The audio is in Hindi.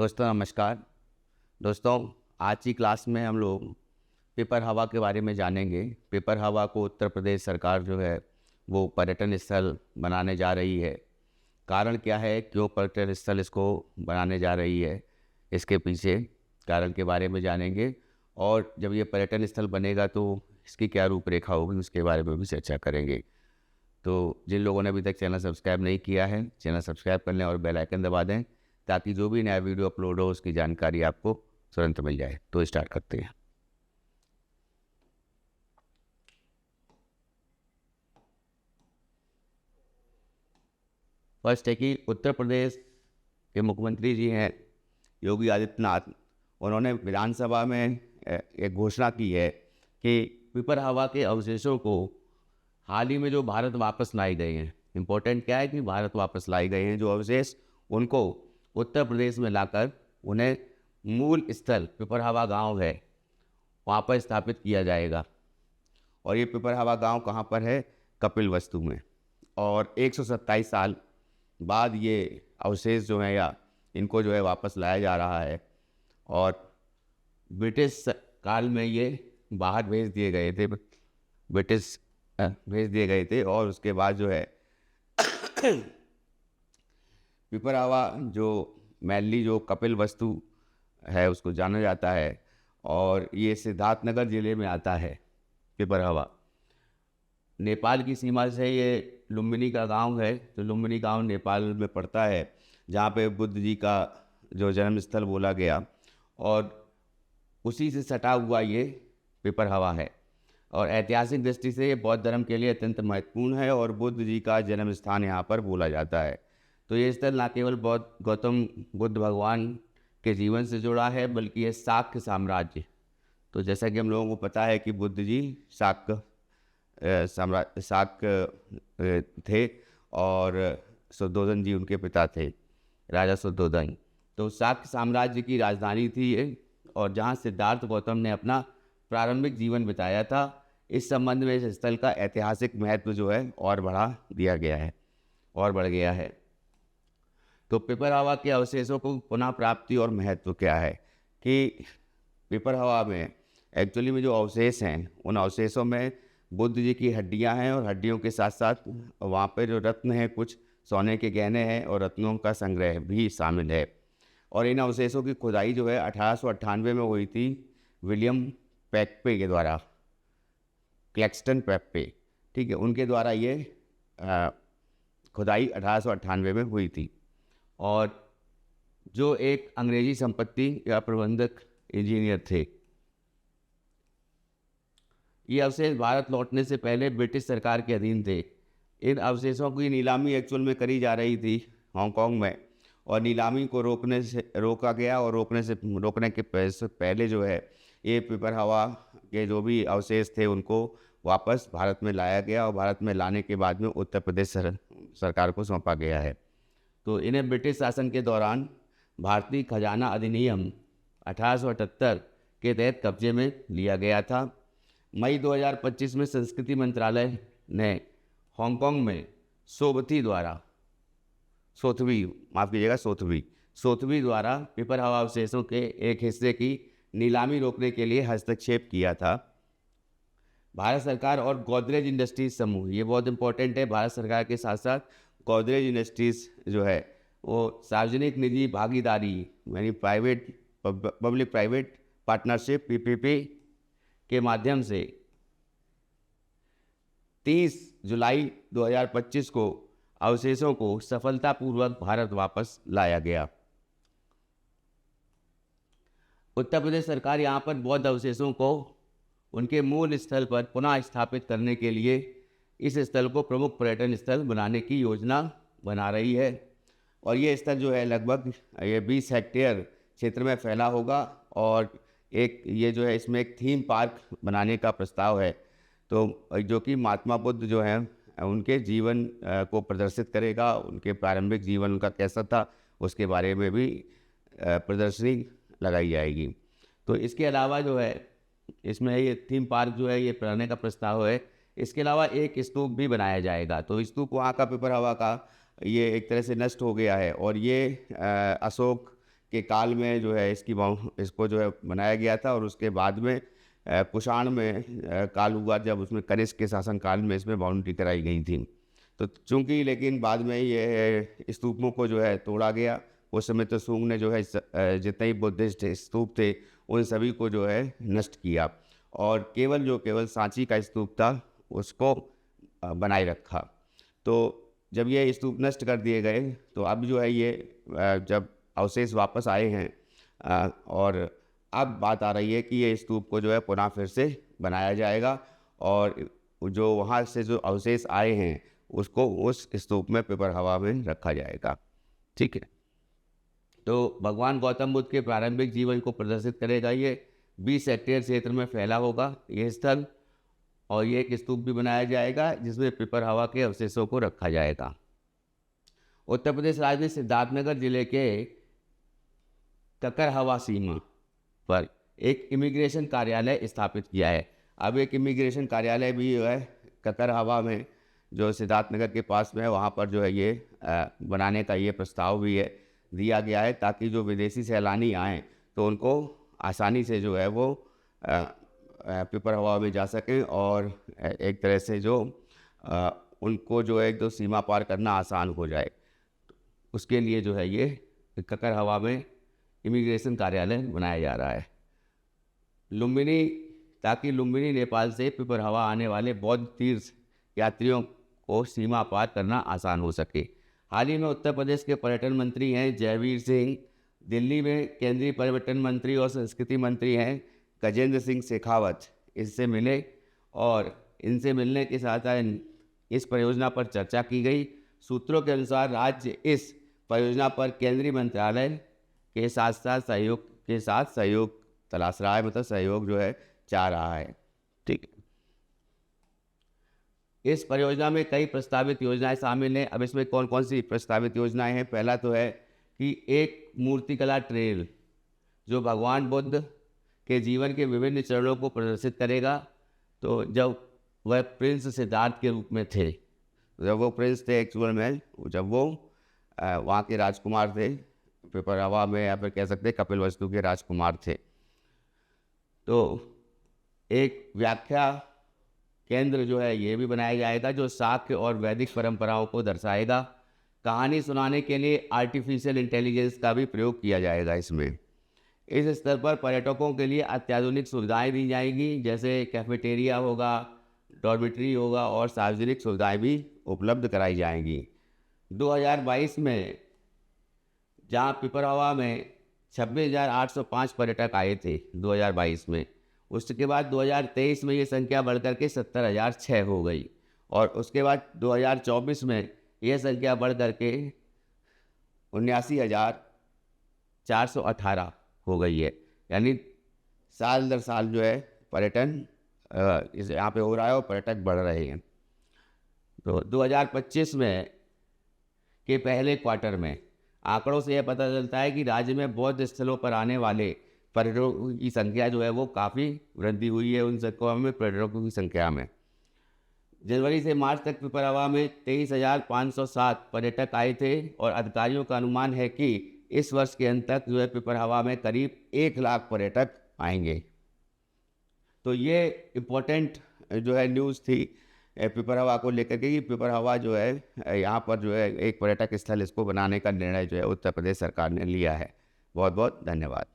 दोस्तों नमस्कार। दोस्तों आज की क्लास में हम लोग पेपर हवा के बारे में जानेंगे। पेपर हवा को उत्तर प्रदेश सरकार जो है वो पर्यटन स्थल बनाने जा रही है। कारण क्या है, क्यों पर्यटन स्थल इसको बनाने जा रही है, इसके पीछे कारण के बारे में जानेंगे। और जब ये पर्यटन स्थल बनेगा तो इसकी क्या रूपरेखा होगी उसके बारे में भी चर्चा करेंगे। तो जिन लोगों ने अभी तक चैनल सब्सक्राइब नहीं किया है, चैनल सब्सक्राइब कर लें और बेल आइकन दबा दें ताकि जो भी नया वीडियो अपलोड हो उसकी जानकारी आपको तुरंत मिल जाए। तो स्टार्ट करते हैं। फर्स्ट है कि उत्तर प्रदेश के मुख्यमंत्री जी हैं योगी आदित्यनाथ। उन्होंने विधानसभा में एक घोषणा की है कि पीपर हवा के अवशेषों को हाल ही में जो भारत वापस लाए गए हैं, इम्पोर्टेंट क्या है कि भारत वापस लाए गए हैं जो अवशेष, उनको उत्तर प्रदेश में लाकर उन्हें मूल स्थल पिपर हवा गांव है वहाँ पर स्थापित किया जाएगा। और ये पिपर हवा गांव कहाँ पर है? कपिलवस्तु में। और 127 साल बाद ये अवशेष जो हैं या इनको जो है वापस लाया जा रहा है। और ब्रिटिश काल में ये बाहर भेज दिए गए थे, ब्रिटिश भेज दिए गए थे। और उसके बाद जो है पिपर हवा जो मैनली जो कपिल वस्तु है उसको जाना जाता है। और ये सिद्धार्थनगर ज़िले में आता है पिपर हवा। नेपाल की सीमा से ये लुम्बिनी का गांव है, तो लुम्बिनी गांव नेपाल में पड़ता है जहाँ पे बुद्ध जी का जो जन्म स्थल बोला गया। और उसी से सटा हुआ ये पिपर हवा है। और ऐतिहासिक दृष्टि से ये बौद्ध धर्म के लिए अत्यंत महत्वपूर्ण है और बुद्ध जी का जन्म स्थान यहाँ पर बोला जाता है। तो ये स्थल न केवल गौतम बुद्ध भगवान के जीवन से जुड़ा है बल्कि ये शाक्य साम्राज्य, तो जैसा कि हम लोगों को पता है कि बुद्ध जी शाक्य थे और शुद्धोधन जी उनके पिता थे, राजा शुद्धोधन। तो शाक्य साम्राज्य की राजधानी थी ये, और जहाँ सिद्धार्थ गौतम ने अपना प्रारंभिक जीवन बिताया था। इस संबंध में इस स्थल का ऐतिहासिक महत्व जो है और बढ़ा दिया गया है और बढ़ गया है। तो पिपर हवा के अवशेषों को पुनः प्राप्ति और महत्व क्या है कि पिपर हवा में एक्चुअली में जो अवशेष हैं उन अवशेषों में बुद्ध जी की हड्डियां हैं और हड्डियों के साथ साथ वहाँ पे जो रत्न हैं, कुछ सोने के गहने हैं और रत्नों का संग्रह भी शामिल है। और इन अवशेषों की खुदाई जो है 1898 में हुई थी विलियम पैकपे के द्वारा, क्लैक्सटन पैकपे, ठीक है, उनके द्वारा ये खुदाई 1898 में हुई थी। और जो एक अंग्रेजी संपत्ति या प्रबंधक इंजीनियर थे, ये अवशेष भारत लौटने से पहले ब्रिटिश सरकार के अधीन थे। इन अवशेषों की नीलामी एक्चुअल में करी जा रही थी हांगकांग में, और नीलामी को रोका गया और रोकने के पहले जो है ये पिपर हवा के जो भी अवशेष थे उनको वापस भारत में लाया गया और भारत में लाने के बाद में उत्तर प्रदेश सरकार को सौंपा गया है। तो इन्हें ब्रिटिश शासन के दौरान भारतीय खजाना अधिनियम 1878 के तहत कब्जे में लिया गया था। मई 2025 में संस्कृति मंत्रालय ने हांगकांग में सोथवी द्वारा पिपर हवा अवशेषों के एक हिस्से की नीलामी रोकने के लिए हस्तक्षेप किया था। भारत सरकार और गोदरेज इंडस्ट्रीज समूह, ये बहुत इंपॉर्टेंट है, भारत सरकार के साथ साथ गोदरेज इंडस्ट्रीज जो है वो सार्वजनिक निजी भागीदारी यानी पब्लिक प्राइवेट पार्टनरशिप PPP के माध्यम से 30 जुलाई 2025 को अवशेषों को सफलतापूर्वक भारत वापस लाया गया। उत्तर प्रदेश सरकार यहाँ पर बौद्ध अवशेषों को उनके मूल स्थल पर पुनः स्थापित करने के लिए इस स्थल को प्रमुख पर्यटन स्थल बनाने की योजना बना रही है। और ये स्थल जो है लगभग ये 20 हेक्टेयर क्षेत्र में फैला होगा। और एक ये जो है इसमें एक थीम पार्क बनाने का प्रस्ताव है, तो जो कि महात्मा बुद्ध जो हैं उनके जीवन को प्रदर्शित करेगा, उनके प्रारंभिक जीवन उनका कैसा था उसके बारे में भी प्रदर्शनी लगाई जाएगी। तो इसके अलावा जो है इसमें ये थीम पार्क जो है ये बनाने का प्रस्ताव है। इसके अलावा एक स्तूप भी बनाया जाएगा। तो स्तूप वहाँ का पिपर हवा का ये एक तरह से नष्ट हो गया है और ये अशोक के काल में जो है इसको जो है बनाया गया था, और उसके बाद में कुषाण में काल हुआ जब उसमें कनिष्क के शासनकाल में इसमें बाउंड्री कराई गई थी। तो चूँकि लेकिन बाद में ये स्तूपों को जो है तोड़ा गया। उस समय तो सुंग ने जो है जितने ही बुद्धिस्ट स्तूप थे उन सभी को जो है नष्ट किया, और केवल सांची का स्तूप था उसको बनाए रखा। तो जब ये स्तूप नष्ट कर दिए गए तो अब जो है ये जब अवशेष वापस आए हैं और अब बात आ रही है कि ये स्तूप को जो है पुनः फिर से बनाया जाएगा, और जो वहाँ से जो अवशेष आए हैं उसको उस स्तूप में पिपरहवा में रखा जाएगा। ठीक है, तो भगवान गौतम बुद्ध के प्रारंभिक जीवन को प्रदर्शित करेगा। ये 20 हेक्टेयर क्षेत्र में फैला होगा ये स्थल, और ये एक स्तूप भी बनाया जाएगा जिसमें पिपरहवा के अवशेषों को रखा जाएगा। उत्तर प्रदेश राज्य ने सिद्धार्थनगर जिले के ककरहवा सीमा पर एक इमिग्रेशन कार्यालय स्थापित किया है। अब एक इमिग्रेशन कार्यालय भी जो है ककरहवा में, जो सिद्धार्थनगर के पास में है, वहाँ पर जो है ये बनाने का ये प्रस्ताव भी है दिया गया है, ताकि जो विदेशी सैलानी आएँ तो उनको आसानी से जो है वो पिपरहवा में जा सकें, और एक तरह से जो उनको जो है तो सीमा पार करना आसान हो जाए। उसके लिए जो है ये ककरहवा में इमिग्रेशन कार्यालय बनाया जा रहा है। लुम्बिनी, ताकि लुम्बिनी नेपाल से पिपरहवा आने वाले बौद्ध तीर्थ यात्रियों को सीमा पार करना आसान हो सके। हाल ही में उत्तर प्रदेश के पर्यटन मंत्री हैं जयवीर सिंह, दिल्ली में केंद्रीय पर्यटन मंत्री और संस्कृति मंत्री हैं गजेंद्र सिंह शेखावत इससे मिले, और इनसे मिलने के साथ इस परियोजना पर चर्चा की गई। सूत्रों के अनुसार राज्य इस परियोजना पर केंद्रीय मंत्रालय के साथ सहयोग तलाश रहा है, मतलब सहयोग जो है चाह रहा है। ठीक है, इस परियोजना में कई प्रस्तावित योजनाएं शामिल हैं। अब इसमें कौन कौन सी प्रस्तावित योजनाएं हैं? पहला तो है कि एक मूर्तिकला ट्रेल जो भगवान बुद्ध के जीवन के विभिन्न चरणों को प्रदर्शित करेगा। तो जब वह प्रिंस सिद्धार्थ के रूप में थे, जब वो प्रिंस थे एक्चुअल में, जब वो वहाँ के राजकुमार थे पिपरहवा में, या फिर कह सकते हैं कपिलवस्तु के राजकुमार थे, तो एक व्याख्या केंद्र जो है ये भी बनाया जाएगा जो शाक्य और वैदिक परंपराओं को दर्शाएगा। कहानी सुनाने के लिए आर्टिफिशियल इंटेलिजेंस का भी प्रयोग किया जाएगा इसमें। इस स्तर पर पर्यटकों के लिए अत्याधुनिक सुविधाएं दी जाएंगी, जैसे कैफेटेरिया होगा, डॉर्मिटरी होगा, और सार्वजनिक सुविधाएं भी उपलब्ध कराई जाएंगी। 2022 में जहां पिपरहवा में 26,805 पर्यटक आए थे 2022 में, उसके बाद 2023 में ये संख्या बढ़कर के 70,006 हो गई, और उसके बाद 2024 में यह संख्या बढ़ करके 79,418 हो गई है। यानी साल दर साल जो है पर्यटन इस यहाँ पे हो रहा है और पर्यटक बढ़ रहे हैं। तो 2025 में के पहले क्वार्टर में आंकड़ों से यह पता चलता है कि राज्य में बौद्ध स्थलों पर आने वाले पर्यटकों की संख्या जो है वो काफ़ी वृद्धि हुई है उन संख्या में, पर्यटकों की संख्या में। जनवरी से मार्च तक पिपरहवा में 23,507 पर्यटक आए थे, और अधिकारियों का अनुमान है कि इस वर्ष के अंत तक जो है पिपरहवा में करीब 1 लाख पर्यटक आएंगे। तो ये इम्पोर्टेंट जो है न्यूज़ थी पिपरहवा को लेकर के, कि पिपरहवा जो है यहाँ पर जो है एक पर्यटक स्थल इसको बनाने का निर्णय जो है उत्तर प्रदेश सरकार ने लिया है। बहुत बहुत धन्यवाद।